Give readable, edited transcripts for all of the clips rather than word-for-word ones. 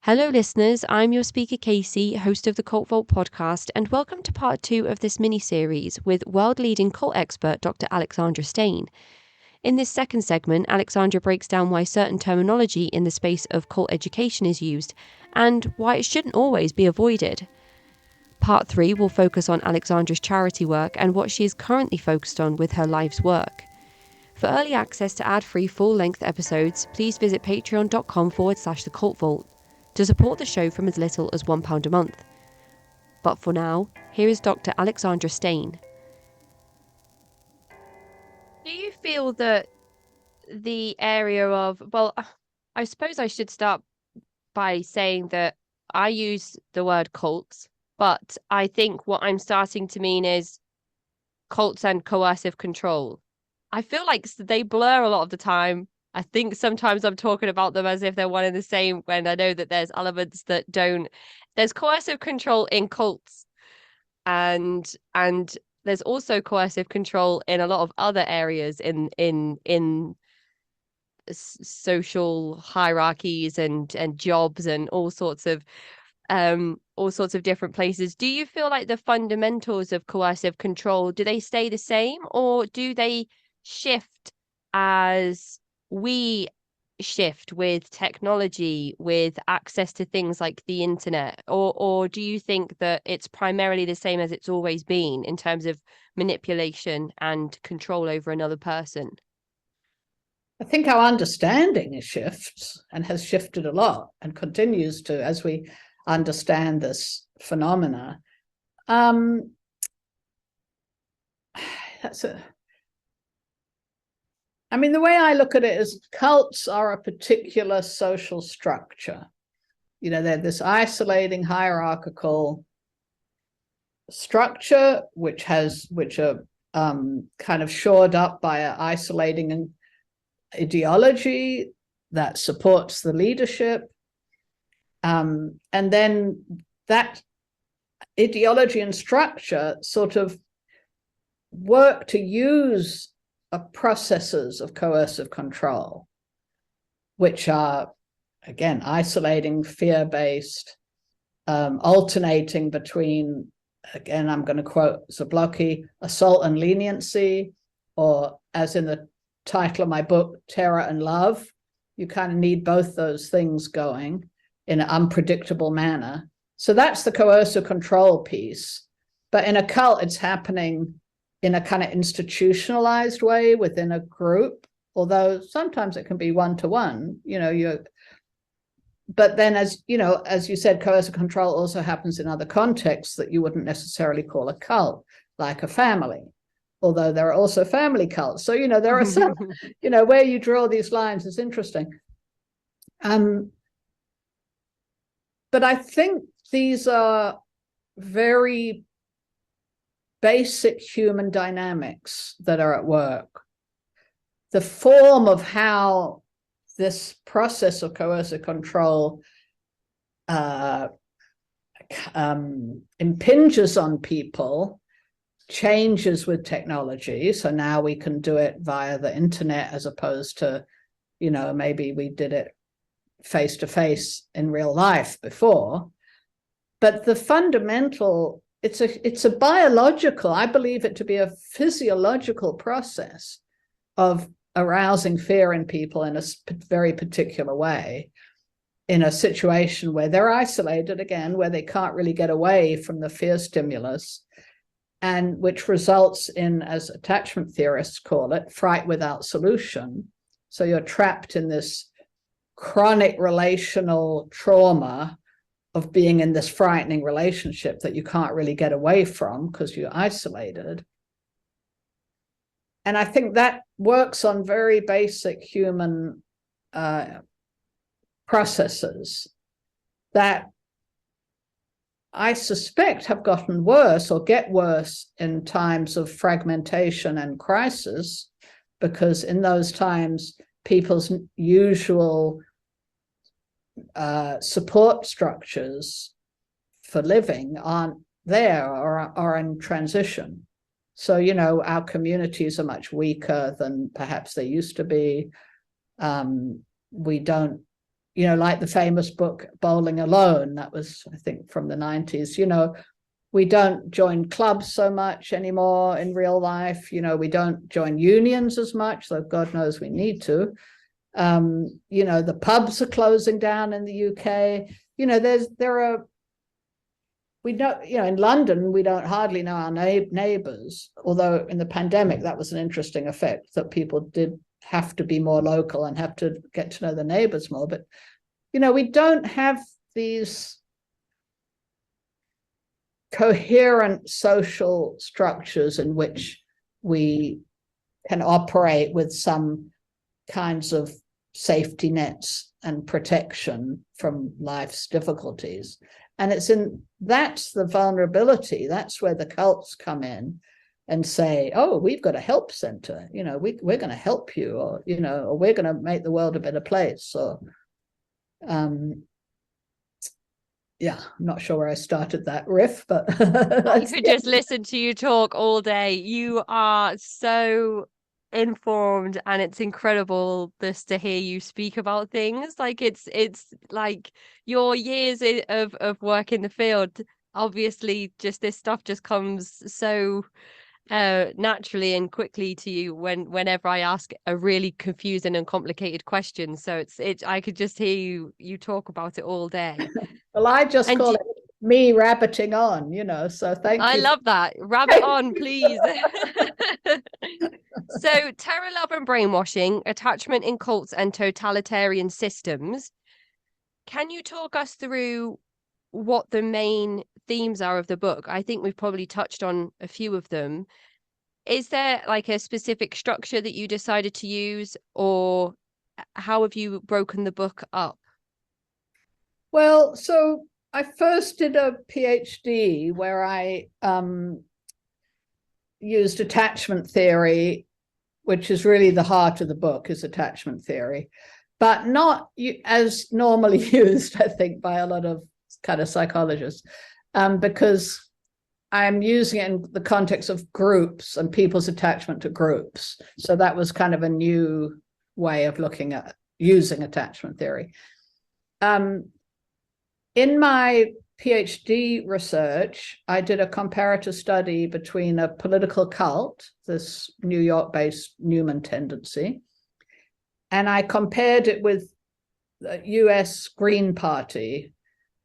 Hello, listeners. I'm your speaker, Casey, host of the Cult Vault podcast, and welcome to part 2 of this mini-series with world-leading cult expert Dr. Alexandra Stein. In this second segment, Alexandra breaks down why certain terminology in the space of cult education is used and why it shouldn't always be avoided. Part 3 will focus on Alexandra's charity work and what she is currently focused on with her life's work. For early access to ad-free full-length episodes, please visit patreon.com/the Cult Vault to support the show from as little as £1 a month. But for now, here is Dr. Alexandra Stein. Do you feel that the area of, well, I suppose I should start by saying that I use the word cults, but I think what I'm starting to mean is cults and coercive control. I feel like they blur a lot of the time. I think sometimes I'm talking about them as if they're one and the same, when I know that there's elements that don't. There's coercive control in cults, and there's also coercive control in a lot of other areas in social hierarchies and jobs and all sorts of different places. Do you feel like the fundamentals of coercive control, do they stay the same, or do they shift as we shift with technology, with access to things like the internet, or do you think that it's primarily the same as it's always been in terms of manipulation and control over another person? I think our understanding shifts and has shifted a lot and continues to as we understand this phenomena. The way I look at it is cults are a particular social structure. You know, they're this isolating hierarchical structure which are kind of shored up by an isolating ideology that supports the leadership. And then that ideology and structure sort of work to use processes of coercive control, which are, again, isolating, fear-based, alternating between, again, I'm going to quote Zablocki, assault and leniency, or as in the title of my book, terror and love. You kind of need both those things going in an unpredictable manner. So that's the coercive control piece. But in a cult, it's happening in a kind of institutionalized way within a group, although sometimes it can be one-to-one, but then as you said, coercive control also happens in other contexts that you wouldn't necessarily call a cult, like a family, although there are also family cults. So, there are some, where you draw these lines is interesting. But I think these are very basic human dynamics that are at work. The form of how this process of coercive control impinges on people changes with technology. So now we can do it via the internet as opposed to, maybe we did it face-to-face in real life before. But the fundamental, it's a biological, I believe it to be a physiological process of arousing fear in people in a very particular way, in a situation where they're isolated, again, where they can't really get away from the fear stimulus, and which results in, as attachment theorists call it, fright without solution. So you're trapped in this chronic relational trauma of being in this frightening relationship that you can't really get away from because you're isolated. And I think that works on very basic human processes that I suspect have gotten worse or get worse in times of fragmentation and crisis, because in those times, people's usual support structures for living aren't there or are in transition. So, our communities are much weaker than perhaps they used to be. We don't, like the famous book Bowling Alone, that was, I think, from the 90s. We don't join clubs so much anymore in real life. We don't join unions as much, though God knows we need to. The pubs are closing down in the UK. We don't, in London, we don't hardly know our neighbors, although in the pandemic, that was an interesting effect, that people did have to be more local and have to get to know the neighbors more. But, we don't have these coherent social structures in which we can operate with some kinds of safety nets and protection from life's difficulties. And that's the vulnerability. That's where the cults come in and say, oh, we've got a help center, we're going to help you, or we're going to make the world a better place. Or I'm not sure where I started that riff, but I could just listen to you talk all day. You are so informed, and it's incredible just to hear you speak about things. Like it's like your years of work in the field, obviously just this stuff just comes so naturally and quickly to you whenever I ask a really confusing and complicated question. So it's I could just hear you talk about it all day. Well, I just call it me rabbiting on, so thank you. I love that. Rabbit on, please. So, terror, love, and brainwashing, attachment in cults and totalitarian systems. Can you talk us through what the main themes are of the book? I think we've probably touched on a few of them. Is there like a specific structure that you decided to use, or how have you broken the book up? Well, so I first did a Ph.D. where I used attachment theory, which is really the heart of the book, is attachment theory, but not as normally used, I think, by a lot of kind of psychologists, because I'm using it in the context of groups and people's attachment to groups. So that was kind of a new way of looking at using attachment theory. In my PhD research, I did a comparative study between a political cult, this New York-based Newman tendency, and I compared it with the US Green Party,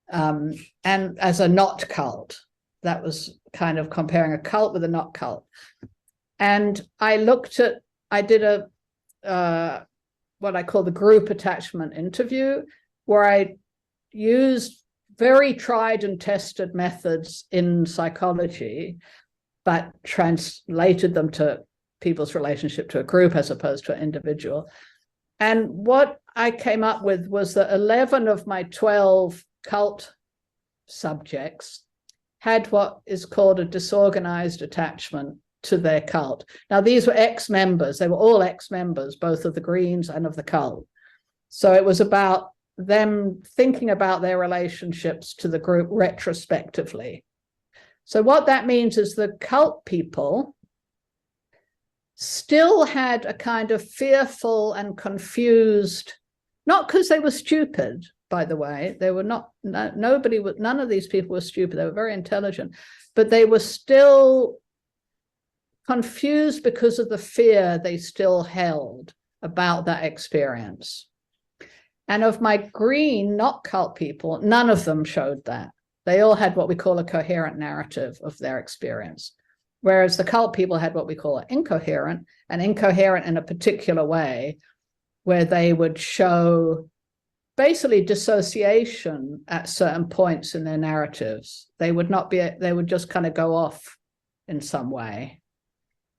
and as a not cult. That was kind of comparing a cult with a not cult. And I did a what I call the group attachment interview, where I used very tried and tested methods in psychology, but translated them to people's relationship to a group as opposed to an individual. And what I came up with was that 11 of my 12 cult subjects had what is called a disorganized attachment to their cult. Now, these were ex-members. They were all ex-members, both of the Greens and of the cult. So it was about them thinking about their relationships to the group retrospectively. So what that means is the cult people still had a kind of fearful and confused, not because they were stupid, by the way, they were not, none of these people were stupid, they were very intelligent, but they were still confused because of the fear they still held about that experience. And of my green, not cult people, none of them showed that. They all had what we call a coherent narrative of their experience, whereas the cult people had what we call incoherent, and incoherent in a particular way, where they would show basically dissociation at certain points in their narratives. They would just kind of go off in some way,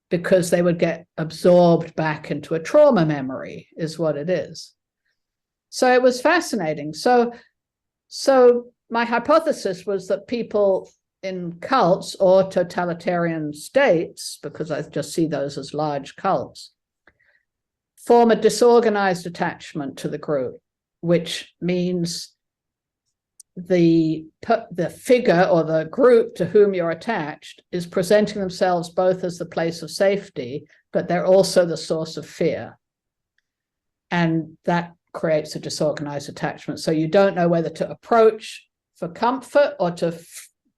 because they would get absorbed back into a trauma memory, is what it is. So it was fascinating. So my hypothesis was that people in cults or totalitarian states, because I just see those as large cults, form a disorganized attachment to the group, which means the figure or the group to whom you're attached is presenting themselves both as the place of safety, but they're also the source of fear. And that creates a disorganized attachment. So you don't know whether to approach for comfort or to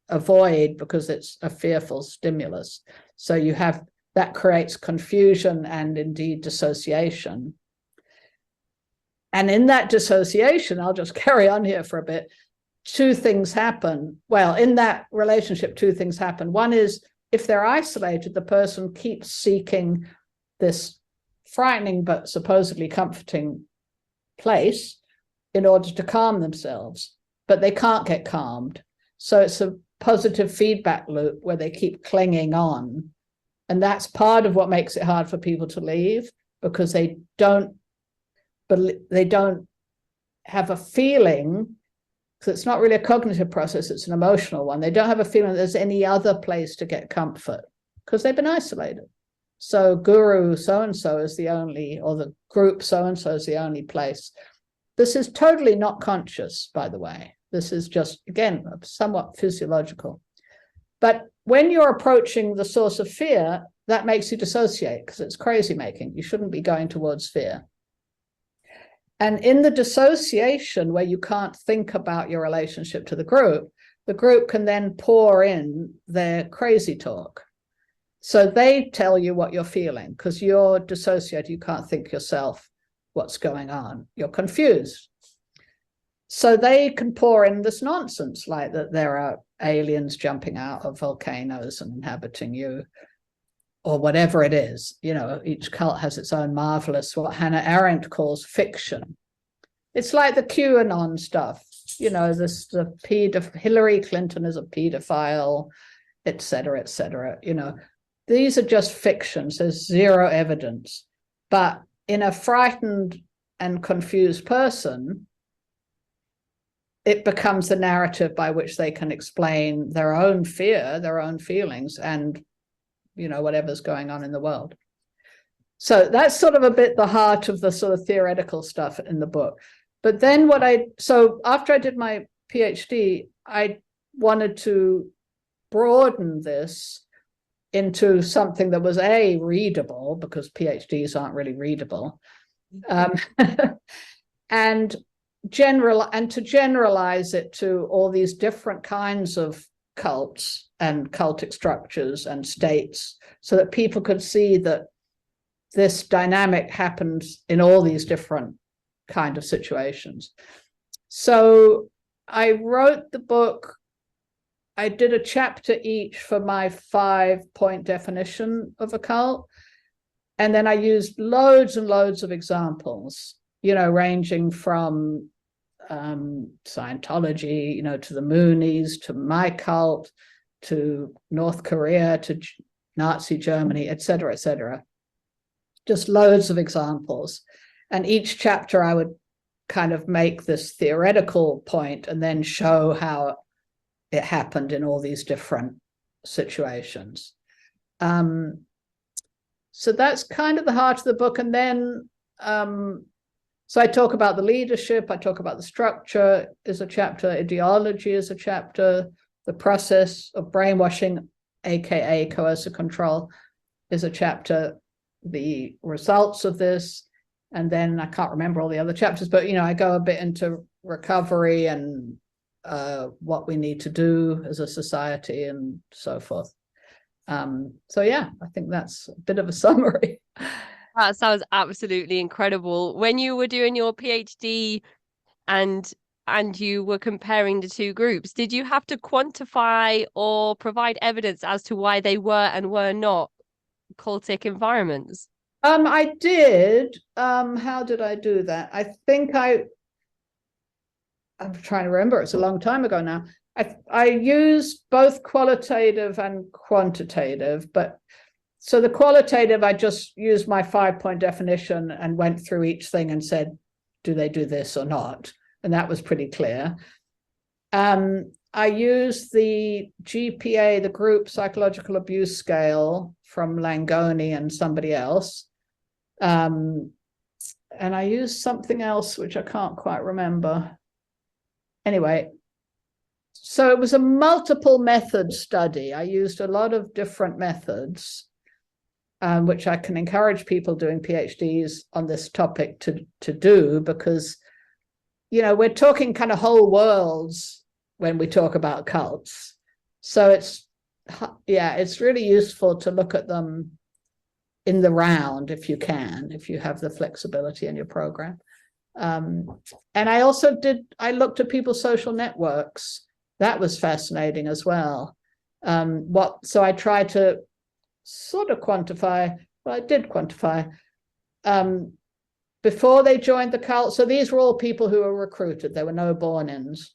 avoid because it's a fearful stimulus. So you have that creates confusion and indeed dissociation. And in that dissociation, I'll just carry on here for a bit, two things happen. Well, in that relationship, two things happen. One is if they're isolated, the person keeps seeking this frightening but supposedly comforting place in order to calm themselves, but they can't get calmed. So it's a positive feedback loop where they keep clinging on. And that's part of what makes it hard for people to leave, because they don't have a feeling, because it's not really a cognitive process, it's an emotional one. They don't have a feeling that there's any other place to get comfort because they've been isolated. So guru so-and-so is the only, or the group so-and-so is the only place. This is totally not conscious, by the way. This is just, again, somewhat physiological. But when you're approaching the source of fear, that makes you dissociate because it's crazy making. You shouldn't be going towards fear. And in the dissociation where you can't think about your relationship to the group can then pour in their crazy talk. So they tell you what you're feeling because you're dissociated. You can't think yourself what's going on. You're confused. So they can pour in this nonsense like that there are aliens jumping out of volcanoes and inhabiting you, or whatever it is. You know, each cult has its own marvelous, what Hannah Arendt calls fiction. It's like the QAnon stuff, you know, Hillary Clinton is a pedophile, et cetera, you know. These are just fictions. There's zero evidence. But in a frightened and confused person, it becomes the narrative by which they can explain their own fear, their own feelings, and, you know, whatever's going on in the world. So that's sort of a bit the heart of the sort of theoretical stuff in the book. But then so after I did my PhD, I wanted to broaden this into something that was readable, because PhDs aren't really readable, and to generalize it to all these different kinds of cults and cultic structures and states, so that people could see that this dynamic happens in all these different kind of situations. So I wrote the book. I did a chapter each for my 5-point definition of a cult. And then I used loads and loads of examples, you know, ranging from Scientology, you know, to the Moonies, to my cult, to North Korea, to Nazi Germany, et cetera, just loads of examples. And each chapter I would kind of make this theoretical point and then show how it happened in all these different situations. So that's kind of the heart of the book. And then, so I talk about the leadership, I talk about the structure is a chapter, ideology is a chapter, the process of brainwashing, aka coercive control, is a chapter, the results of this, and then I can't remember all the other chapters, but, you know, I go a bit into recovery and what we need to do as a society and so forth. So yeah, I think that's a bit of a summary. That sounds absolutely incredible. When you were doing your PhD and you were comparing the two groups, did you have to quantify or provide evidence as to why they were and were not cultic environments? I did. How did I do that? I think I'm trying to remember. It's a long time ago now. I used both qualitative and quantitative, but so the qualitative, I just used my 5-point definition and went through each thing and said, do they do this or not? And that was pretty clear. I used the GPA, the Group Psychological Abuse Scale from Langoni and somebody else. And I used something else, which I can't quite remember. Anyway, so it was a multiple method study. I used a lot of different methods. which I can encourage people doing PhDs on this topic to do, because, we're talking kind of whole worlds when we talk about cults. So it's really useful to look at them in the round if you have the flexibility in your program. And I looked at people's social networks. That was fascinating as well. So I tried to sort of quantify, well, I did quantify, before they joined the cult. So these were all people who were recruited. There were no born-ins.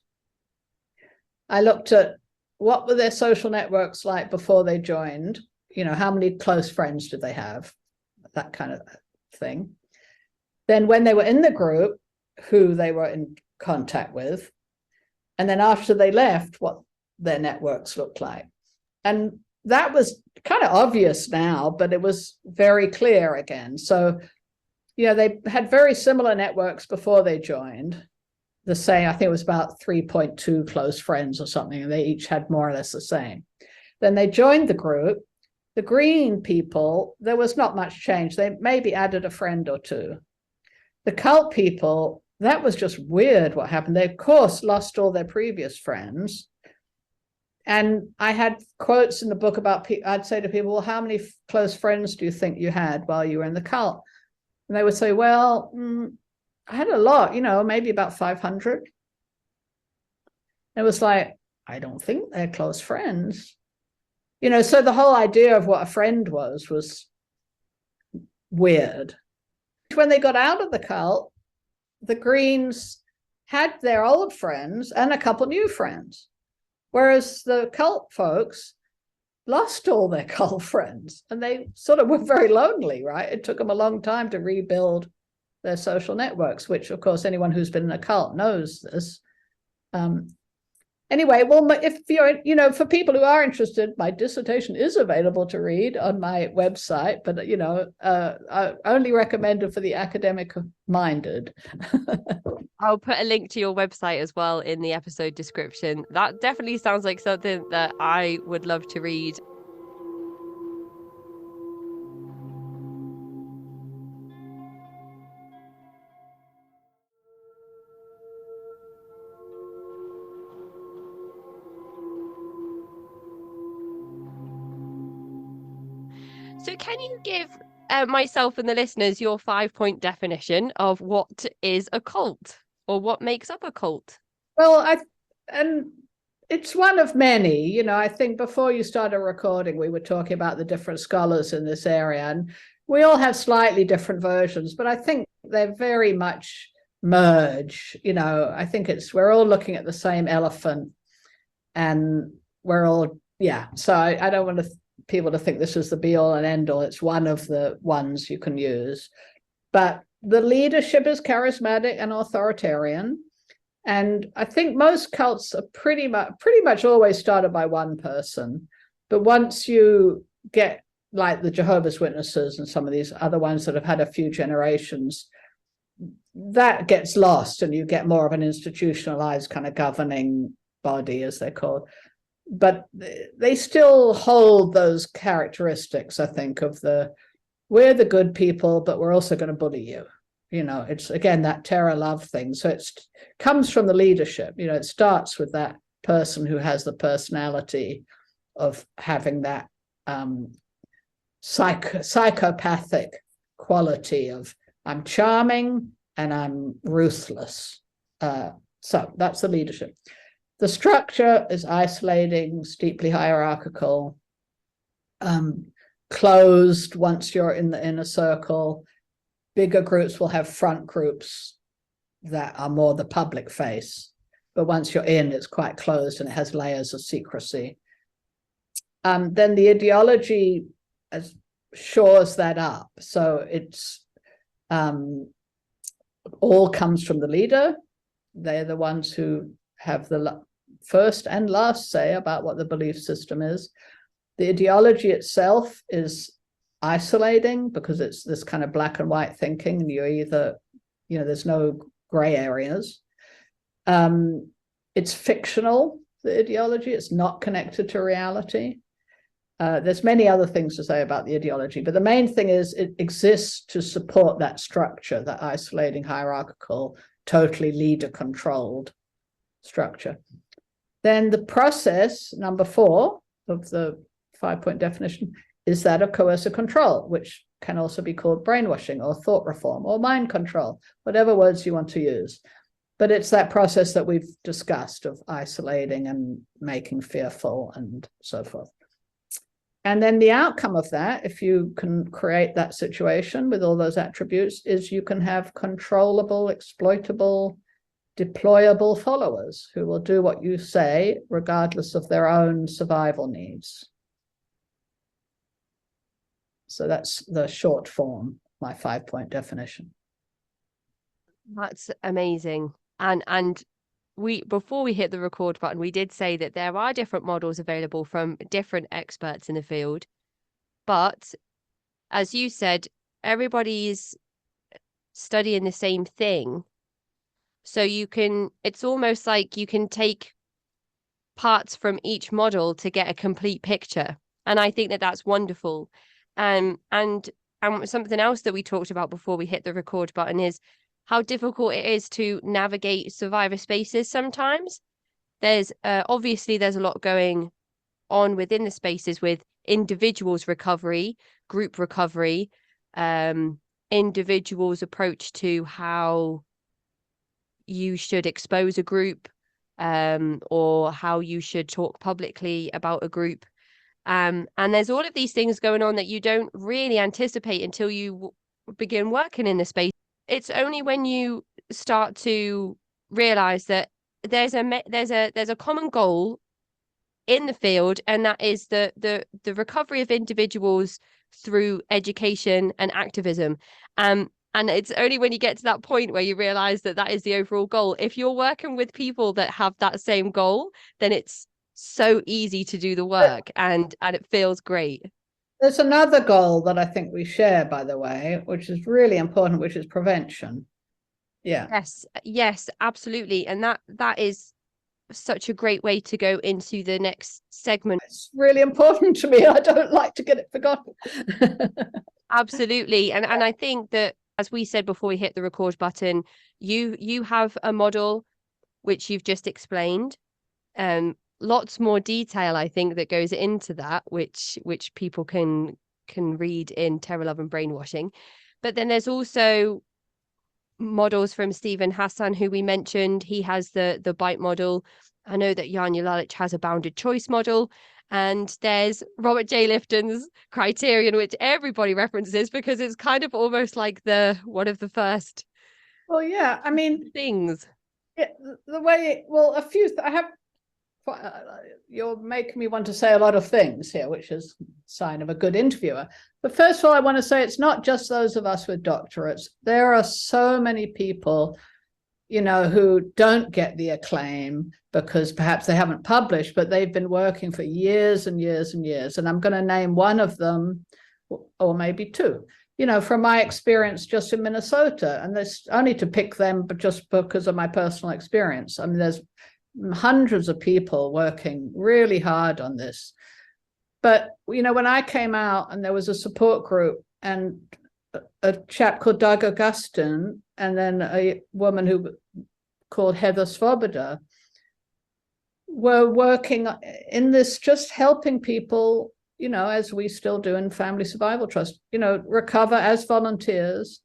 I looked at what were their social networks like before they joined, how many close friends did they have, that kind of thing. Then when they were in the group, who they were in contact with, and then after they left, what their networks looked like. And that was kind of obvious now, but it was very clear again. So, they had very similar networks before they joined. The same, I think it was about 3.2 close friends or something, and they each had more or less the same. Then they joined the group. The green people, there was not much change. They maybe added a friend or two. The cult people, that was just weird what happened. They, of course, lost all their previous friends. And I had quotes in the book about, I'd say to people, well, how many close friends do you think you had while you were in the cult? And they would say, well, I had a lot, maybe about 500. It was like, I don't think they're close friends. So the whole idea of what a friend was weird. When they got out of the cult, the Greens had their old friends and a couple new friends, whereas the cult folks lost all their cult friends, and they sort of were very lonely, right? It took them a long time to rebuild their social networks, which, of course, anyone who's been in a cult knows this. Anyway, well, if you're, for people who are interested, my dissertation is available to read on my website, but, I only recommend it for the academic-minded. I'll put a link to your website as well in the episode description. That definitely sounds like something that I would love to read. So can you give myself and the listeners your 5-point definition of what is a cult, or what makes up a cult? Well, and it's one of many. I think before you started recording, we were talking about the different scholars in this area, and we all have slightly different versions, but I think they're very much merge. I think we're all looking at the same elephant, and we're all, so I don't want people to think this is the be all and end all. It's one of the ones you can use, but the leadership is charismatic and authoritarian. And I think most cults are pretty much always started by one person. But once you get like the Jehovah's Witnesses and some of these other ones that have had a few generations, that gets lost, and you get more of an institutionalized kind of governing body, as they're called. But they still hold those characteristics, I think, we're the good people, but we're also going to bully you. It's, again, that terror love thing. So it comes from the leadership. It starts with that person who has the personality of having that psychopathic quality of, I'm charming and I'm ruthless. So that's the leadership. The structure is isolating, steeply hierarchical, closed once you're in the inner circle. Bigger groups will have front groups that are more the public face. But once you're in, it's quite closed and it has layers of secrecy. Then the ideology shores that up. So it's all comes from the leader. They're the ones who have the first and last say about what the belief system is. The ideology itself is isolating because it's this kind of black and white thinking, and you're either, there's no gray areas. It's fictional, the ideology. It's not connected to reality. There's many other things to say about the ideology, but the main thing is it exists to support that structure, that isolating, hierarchical, totally leader-controlled structure. Then the process, number 4 of the 5-point definition, is that of coercive control, which can also be called brainwashing or thought reform or mind control, whatever words you want to use. But it's that process that we've discussed of isolating and making fearful and so forth. And then the outcome of that, if you can create that situation with all those attributes, is you can have controllable, exploitable, deployable followers who will do what you say regardless of their own survival needs. So that's the short form, my 5-point definition. That's amazing. And we, before we hit the record button, we did say that there are different models available from different experts in the field. But as you said, everybody's studying the same thing. So it's almost like you can take parts from each model to get a complete picture. And I think that that's wonderful. And something else that we talked about before we hit the record button is how difficult it is to navigate survivor spaces sometimes. There's obviously there's a lot going on within the spaces with individuals' recovery, group recovery, individuals' approach to how you should expose a group, or how you should talk publicly about a group. And there's all of these things going on that you don't really anticipate until you begin working in the space. It's only when you start to realize that there's a common goal in the field, and that is the recovery of individuals through education and activism. And it's only when you get to that point where you realize that that is the overall goal. If you're working with people that have that same goal, then it's so easy to do the work, and it feels great. There's another goal that I think we share, by the way, which is really important, which is prevention. Yeah. Yes, absolutely. And that is such a great way to go into the next segment. It's really important to me. I don't like to get it forgotten. Absolutely. And I think that, as we said before we hit the record button, you have a model which you've just explained. Lots more detail, I think, that goes into that, which people can read in Terror, Love and Brainwashing. But then there's also models from Stephen Hassan, who we mentioned. He has the BITE model. I know that Jan Jelic has a bounded choice model. And there's Robert J. Lifton's criterion, which everybody references because it's kind of almost like one of the first. Well, yeah, I mean, things. Yeah, the way, well, I have. You're making me want to say a lot of things here, which is a sign of a good interviewer. But first of all, I want to say it's not just those of us with doctorates. There are so many people, who don't get the acclaim because perhaps they haven't published, but they've been working for years and years and years. And I'm going to name one of them, or maybe two, from my experience just in Minnesota. And there's only to pick them, but just because of my personal experience. I mean, there's hundreds of people working really hard on this. But, when I came out and there was a support group and a chap called Doug Augustin and then a woman called Heather Svoboda were working in this, just helping people, as we still do in Family Survival Trust, recover as volunteers.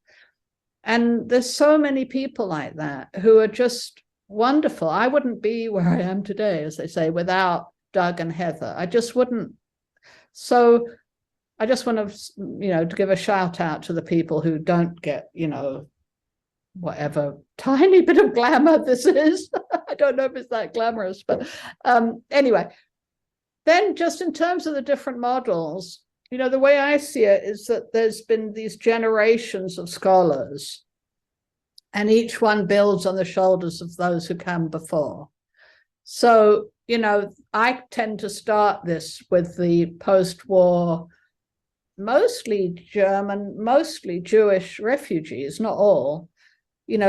And there's so many people like that who are just wonderful. I wouldn't be where I am today, as they say, without Doug and Heather. I just wouldn't. So I just want to, to give a shout out to the people who don't get, whatever tiny bit of glamour this is. I don't know if it's that glamorous, but anyway. Then just in terms of the different models, the way I see it is that there's been these generations of scholars, and each one builds on the shoulders of those who come before. So, I tend to start this with the post-war, mostly German, mostly Jewish refugees, not all.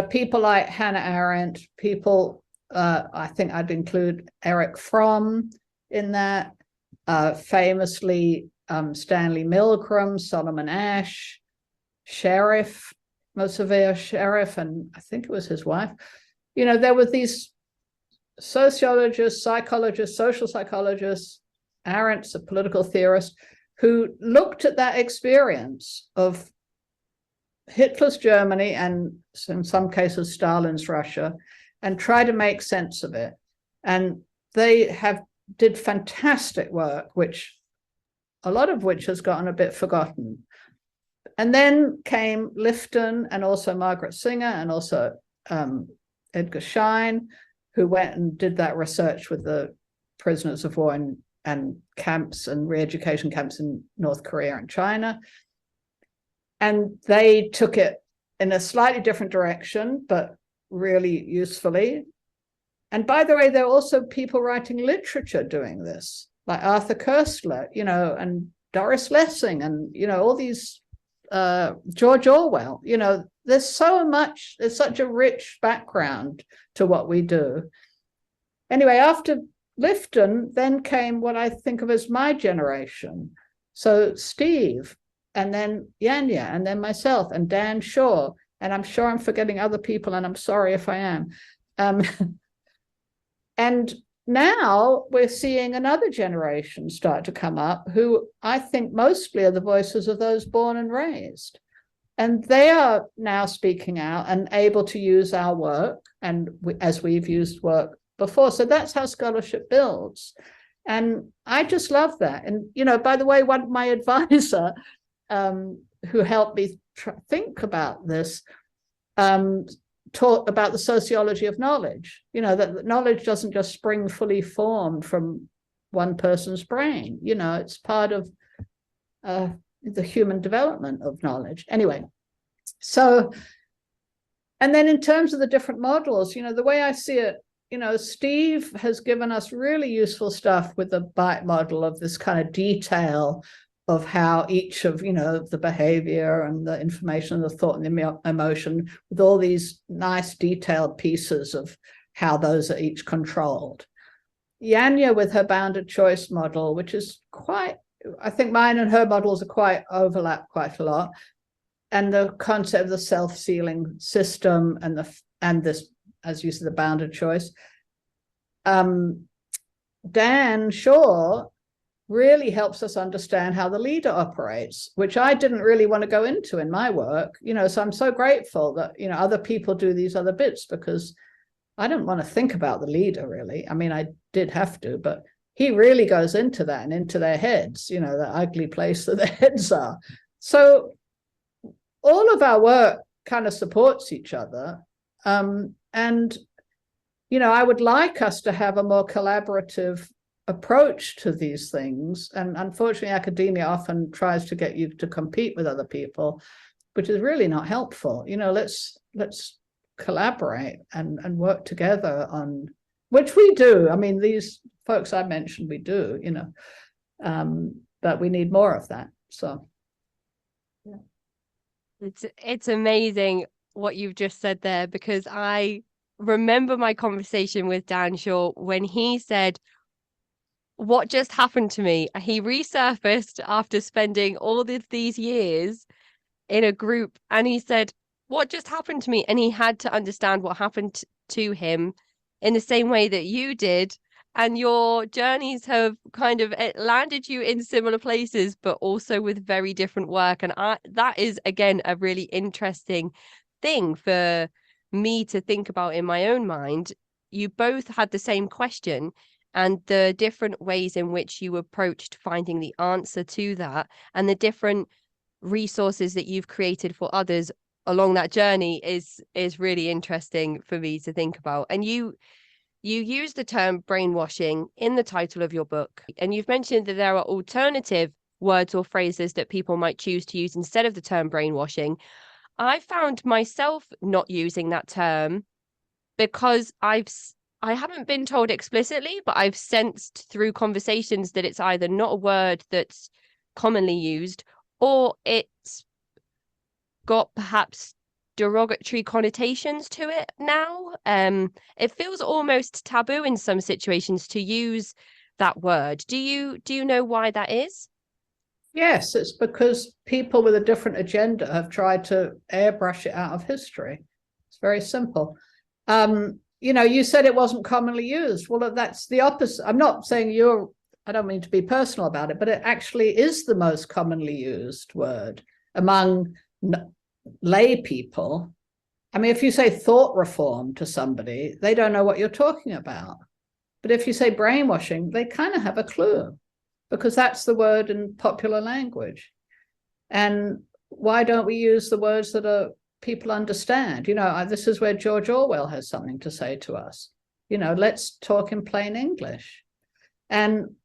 People like Hannah Arendt, people, I think I'd include Erich Fromm in that, famously Stanley Milgram, Solomon Asch, Sheriff, Mosevere Sheriff, and I think it was his wife. There were these sociologists, psychologists, social psychologists, Arendt's a political theorist, who looked at that experience of Hitler's Germany and in some cases Stalin's Russia and tried to make sense of it. And they did fantastic work, a lot of which has gotten a bit forgotten. And then came Lifton and also Margaret Singer and also Edgar Schein, who went and did that research with the prisoners of war and camps and re-education camps in North Korea and China. And they took it in a slightly different direction, but really usefully. And by the way, there are also people writing literature doing this, like Arthur Koestler, and Doris Lessing, and, all these, George Orwell, there's such a rich background to what we do. Anyway, after Lifton, then came what I think of as my generation. So Steve, and then Yanya, and then myself, and Dan Shaw, and I'm sure I'm forgetting other people, and I'm sorry if I am. And now we're seeing another generation start to come up who I think mostly are the voices of those born and raised. And they are now speaking out and able to use our work, and as we've used work before. So that's how scholarship builds. And I just love that. And, by the way, my advisor, who helped me think about this, taught about the sociology of knowledge, that knowledge doesn't just spring fully formed from one person's brain, it's part of the human development of knowledge. Anyway, so, and then in terms of the different models, the way I see it, Steve has given us really useful stuff with the BITE model of this kind of detail of how each of, the behavior and the information, the thought and the emotion, with all these nice detailed pieces of how those are each controlled. Yanya with her bounded choice model, which is I think mine and her models are overlap quite a lot. And the concept of the self-sealing system and this, as you said, the bounded choice. Dan Shaw really helps us understand how the leader operates, which I didn't really want to go into in my work, so I'm so grateful that, other people do these other bits, because I didn't want to think about the leader really. I mean, I did have to, but he really goes into that and into their heads, the ugly place that their heads are. So all of our work kind of supports each other. And, I would like us to have a more collaborative approach to these things. And unfortunately, academia often tries to get you to compete with other people, which is really not helpful. Let's collaborate and work together on, which we do. I mean, these folks I mentioned, we do, but we need more of that. So yeah. It's amazing what you've just said there, because I remember my conversation with Dan Shaw when he said, what just happened to me? He resurfaced after spending all of these years in a group, and he said, what just happened to me? And he had to understand what happened to him in the same way that you did. And your journeys have kind of landed you in similar places, but also with very different work. And that is, again, a really interesting thing for me to think about in my own mind. You both had the same question, and the different ways in which you approached finding the answer to that, and the different resources that you've created for others along that journey is really interesting for me to think about. And you use the term brainwashing in the title of your book, and you've mentioned that there are alternative words or phrases that people might choose to use instead of the term brainwashing. I found myself not using that term because I haven't been told explicitly, but I've sensed through conversations that it's either not a word that's commonly used, or it's got perhaps derogatory connotations to it now. It feels almost taboo in some situations to use that word. Do you know why that is? Yes, it's because people with a different agenda have tried to airbrush it out of history. It's very simple. You said it wasn't commonly used. Well, that's the opposite. I'm not saying I don't mean to be personal about it, but it actually is the most commonly used word among lay people. I mean, if you say thought reform to somebody, they don't know what you're talking about. But if you say brainwashing, they kind of have a clue, because that's the word in popular language. And why don't we use the words that people understand? This is where George Orwell has something to say to us. Let's talk in plain English. And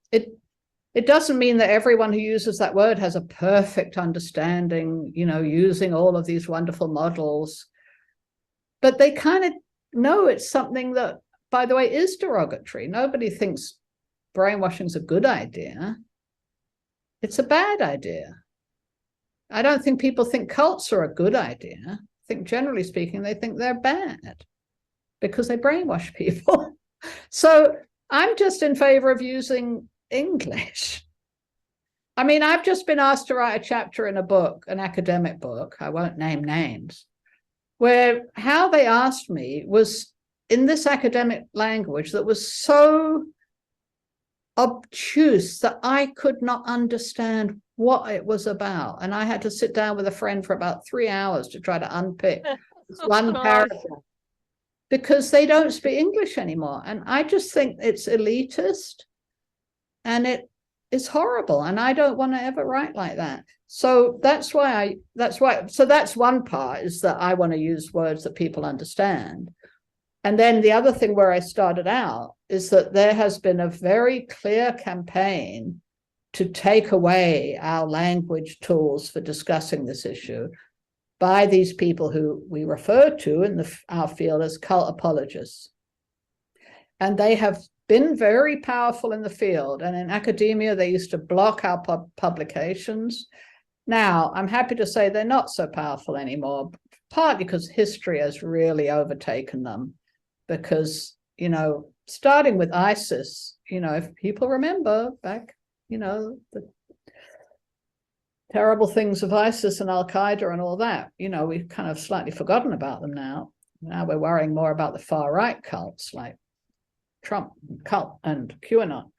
it doesn't mean that everyone who uses that word has a perfect understanding, using all of these wonderful models. But they kind of know it's something that, by the way, is derogatory. Nobody thinks brainwashing is a good idea. It's a bad idea. I don't think people think cults are a good idea. I think, generally speaking, they think they're bad because they brainwash people. So I'm just in favor of using English. I mean, I've just been asked to write a chapter in a book, an academic book, I won't name names, where how they asked me was in this academic language that was so obtuse that I could not understand what it was about. And I had to sit down with a friend for about 3 hours to try to unpick one paragraph, because they don't speak English anymore. And I just think it's elitist and it is horrible. And I don't want to ever write like that. So that's one part, is that I want to use words that people understand. And then the other thing where I started out is that there has been a very clear campaign to take away our language tools for discussing this issue by these people who we refer to in our field as cult apologists. And they have been very powerful in the field. And in academia, they used to block our publications. Now, I'm happy to say they're not so powerful anymore, partly because history has really overtaken them. Because, starting with ISIS, if people remember back, the terrible things of ISIS and Al-Qaeda and all that, we've kind of slightly forgotten about them now. Now we're worrying more about the far right cults like Trump cult and QAnon.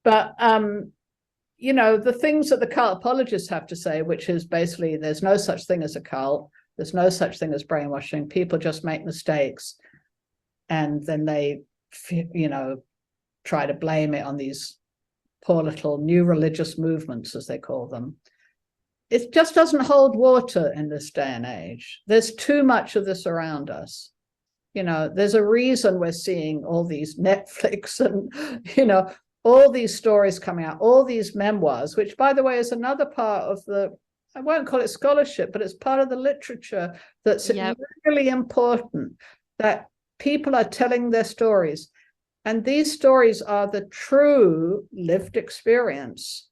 But, the things that the cult apologists have to say, which is basically there's no such thing as a cult, there's no such thing as brainwashing, people just make mistakes. And then they, try to blame it on these poor little new religious movements, as they call them. It just doesn't hold water in this day and age. There's too much of this around us. There's a reason we're seeing all these Netflix and, all these stories coming out, all these memoirs, which, by the way, is another part of I won't call it scholarship, but it's part of the literature that's really important, that people are telling their stories. And these stories are the true lived experience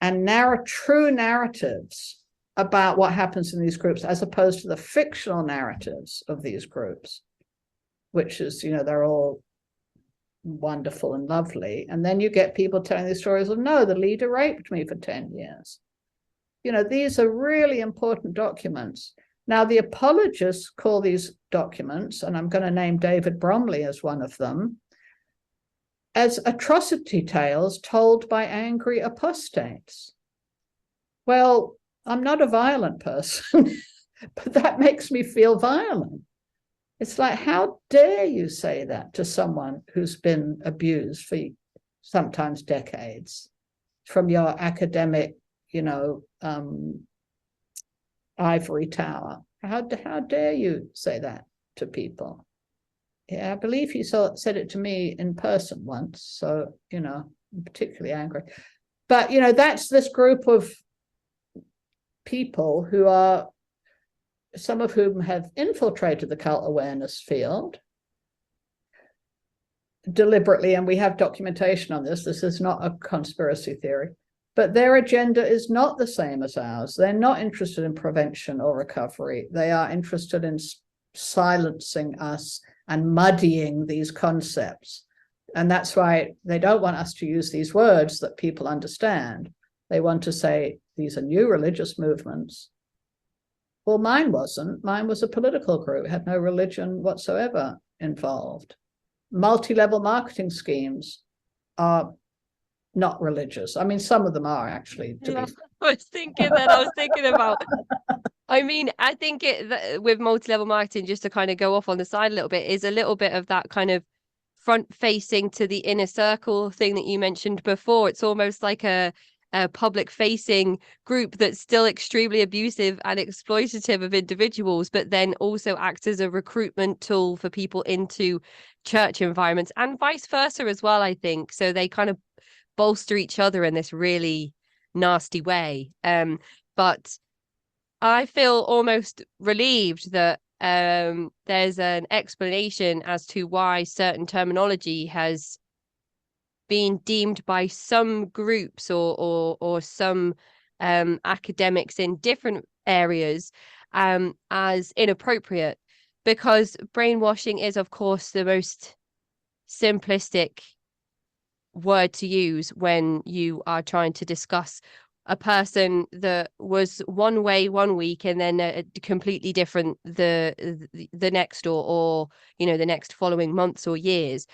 and true narratives about what happens in these groups, as opposed to the fictional narratives of these groups, which is, they're all wonderful and lovely. And then you get people telling these stories of, no, the leader raped me for 10 years. These are really important documents. Now, the apologists call these documents, and I'm going to name David Bromley as one of them, as atrocity tales told by angry apostates. Well, I'm not a violent person, but that makes me feel violent. It's like, how dare you say that to someone who's been abused for sometimes decades from your academic, ivory tower? How dare you say that to people? Yeah, I believe he said it to me in person once, so I'm particularly angry. But that's this group of people who are, some of whom have infiltrated the cult awareness field deliberately, and we have documentation on this. This is not a conspiracy theory. But their agenda is not the same as ours. They're not interested in prevention or recovery. They are interested in silencing us and muddying these concepts. And that's why they don't want us to use these words that people understand. They want to say these are new religious movements. Well, mine wasn't. Mine was a political group, had no religion whatsoever involved. Multi-level marketing schemes are not religious. I mean, some of them are actually. I was thinking about. I mean, I think with multi-level marketing, just to kind of go off on the side a little bit, is a little bit of that kind of front-facing to the inner circle thing that you mentioned before. It's almost like a public-facing group that's still extremely abusive and exploitative of individuals, but then also acts as a recruitment tool for people into church environments and vice versa as well, I think. So they kind of bolster each other in this really nasty way. But I feel almost relieved that there's an explanation as to why certain terminology has been deemed by some groups or some academics in different areas as inappropriate, because brainwashing is, of course, the most simplistic word to use when you are trying to discuss a person that was one way one week and then completely different the next or the next following months or years.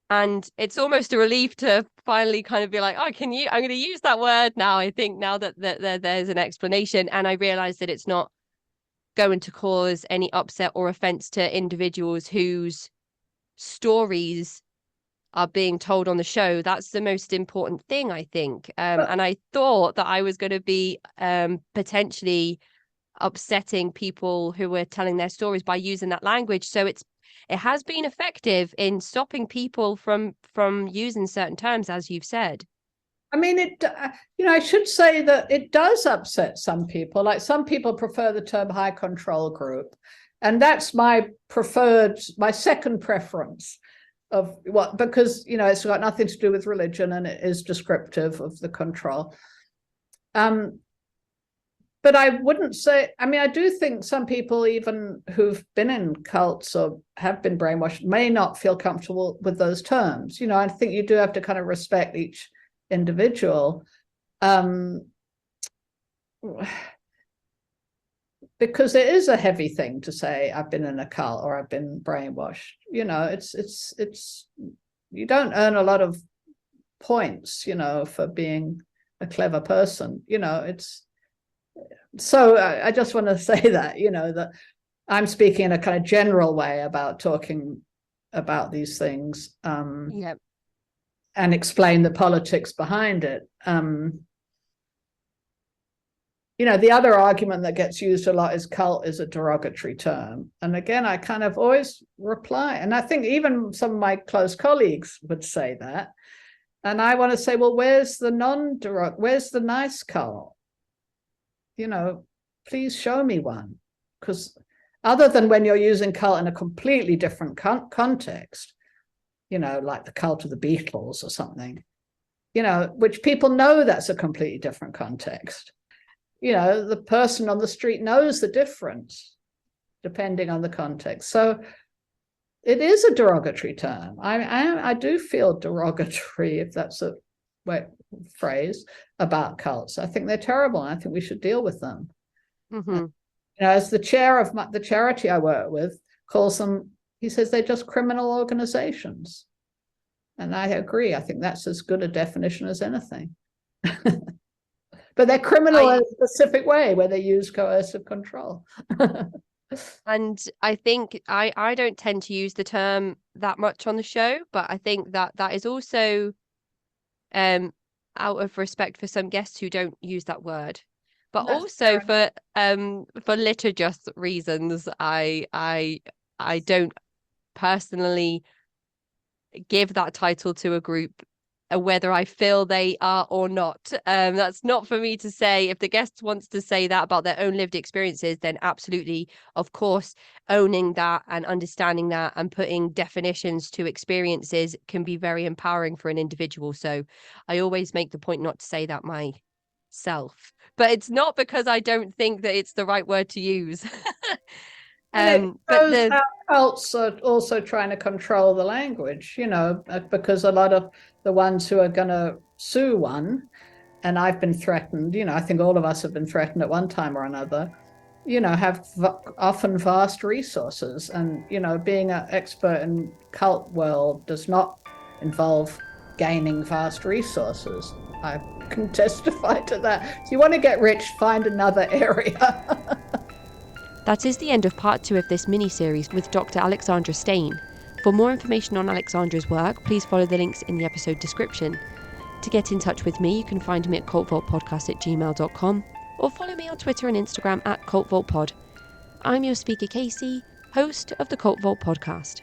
And it's almost a relief to finally kind of be like, I'm going to use that word now. I think now that there's an explanation, and I realize that it's not going to cause any upset or offense to individuals whose stories are being told on the show. That's the most important thing, I think. And I thought that I was going to be potentially upsetting people who were telling their stories by using that language. So it has been effective in stopping people from using certain terms, as you've said. I mean, I should say that it does upset some people. Like, some people prefer the term high control group. And that's my second preference of what, because, it's got nothing to do with religion and it is descriptive of the control. But I wouldn't say, I mean, I do think some people, even who've been in cults or have been brainwashed, may not feel comfortable with those terms. I think you do have to kind of respect each individual. Because it is a heavy thing to say, I've been in a cult or I've been brainwashed. It's you don't earn a lot of points, for being a clever person. So I just want to say that, that I'm speaking in a kind of general way about talking about these things, and explain the politics behind it. The other argument that gets used a lot is cult is a derogatory term. And again, I kind of always reply, and I think even some of my close colleagues would say that. And I want to say, well, where's the where's the nice cult? Please show me one. Because other than when you're using cult in a completely different context, like the cult of the Beatles or something, which people know that's a completely different context. The person on the street knows the difference depending on the context. So it is a derogatory term. I do feel derogatory, if that's a phrase, about cults. I think they're terrible, and I think we should deal with them. Mm-hmm. As the chair of the charity I work with calls them, he says they're just criminal organizations. And I agree. I think that's as good a definition as anything. But they're criminal in a specific way where they use coercive control. And I think I don't tend to use the term that much on the show, but I think that is also out of respect for some guests who don't use that word. But also for litigious reasons, I don't personally give that title to a group, whether I feel they are or not. That's not for me to say. If the guest wants to say that about their own lived experiences, then absolutely, of course, owning that and understanding that and putting definitions to experiences can be very empowering for an individual. So I always make the point not to say that myself. But it's not because I don't think that it's the right word to use. And it But shows how cults are also trying to control the language, because a lot of the ones who are going to sue one, and I've been threatened, I think all of us have been threatened at one time or another, have often vast resources. And, being an expert in cult world does not involve gaining vast resources. I can testify to that. If you want to get rich, find another area. that is the end of part 2 of this mini-series with Dr. Alexandra Stein. For more information on Alexandra's work, please follow the links in the episode description. To get in touch with me, you can find me at cultvaultpodcast@gmail.com or follow me on Twitter and Instagram @cultvaultpod. I'm your speaker, Casey, host of the Cult Vault podcast.